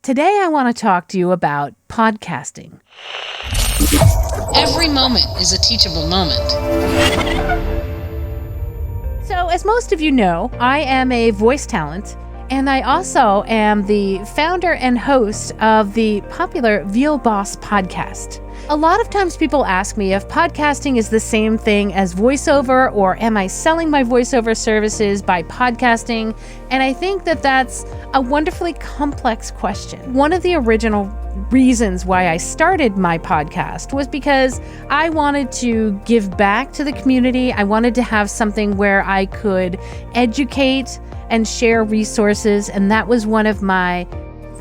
Today I want to talk to you about podcasting. Every moment is a teachable moment. So, as most of you know, I am a voice talent, and I also am the founder and host of the popular VO Boss podcast. A lot of times people ask me if podcasting is the same thing as voiceover, or am I selling my voiceover services by podcasting? And I think that that's a wonderfully complex question. One of the original reasons why I started my podcast was because I wanted to give back to the community. I wanted to have something where I could educate and share resources, and that was one of my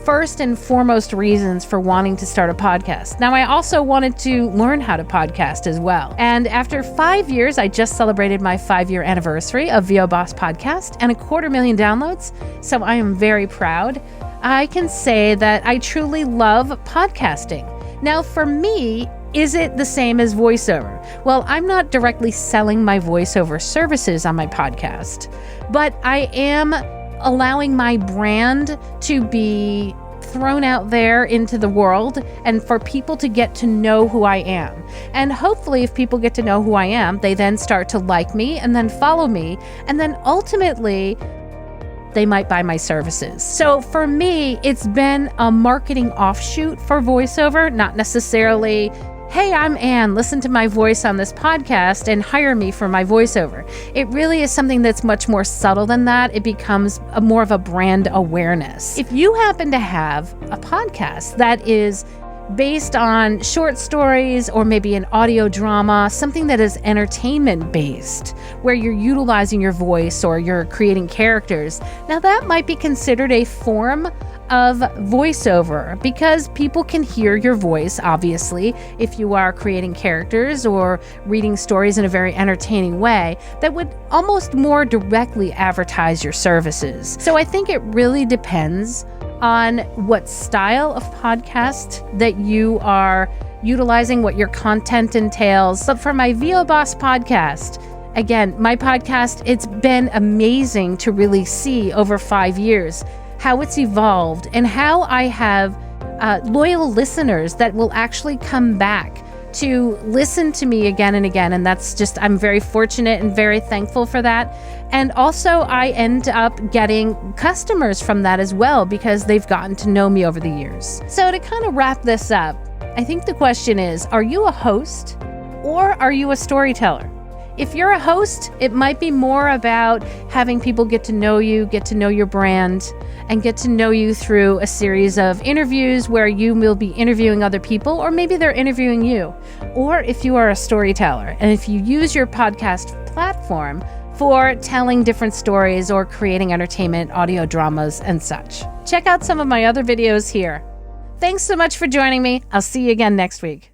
first and foremost reasons for wanting to start a podcast. Now, I also wanted to learn how to podcast as well. And after 5 years, I just celebrated my 5-year anniversary of VO Boss Podcast and 250,000 downloads. So I am very proud. I can say that I truly love podcasting. Now, for me, is it the same as voiceover? Well, I'm not directly selling my voiceover services on my podcast, but I am allowing my brand to be thrown out there into the world and for people to get to know who I am. And hopefully, if people get to know who I am, they then start to like me and then follow me, and then ultimately they might buy my services. So for me, it's been a marketing offshoot for voiceover, not necessarily, hey, I'm Anne, listen to my voice on this podcast and hire me for my voiceover. It really is something that's much more subtle than that. It becomes more of a brand awareness. If you happen to have a podcast that is based on short stories or maybe an audio drama, something that is entertainment based, where you're utilizing your voice or you're creating characters, now that might be considered a form of voiceover, because people can hear your voice, obviously, if you are creating characters or reading stories in a very entertaining way that would almost more directly advertise your services. So I think it really depends on what style of podcast that you are utilizing, what your content entails. But for my VO Boss podcast, again, my podcast, it's been amazing to really see over 5 years how it's evolved and how I have loyal listeners that will actually come back to listen to me again and again. And that's just, I'm very fortunate and very thankful for that. And also I end up getting customers from that as well, because they've gotten to know me over the years. So to kind of wrap this up, I think the question is, are you a host or are you a storyteller? If you're a host, it might be more about having people get to know you, get to know your brand, and get to know you through a series of interviews where you will be interviewing other people, or maybe they're interviewing you. Or if you are a storyteller, and if you use your podcast platform for telling different stories or creating entertainment, audio dramas, and such. Check out some of my other videos here. Thanks so much for joining me. I'll see you again next week.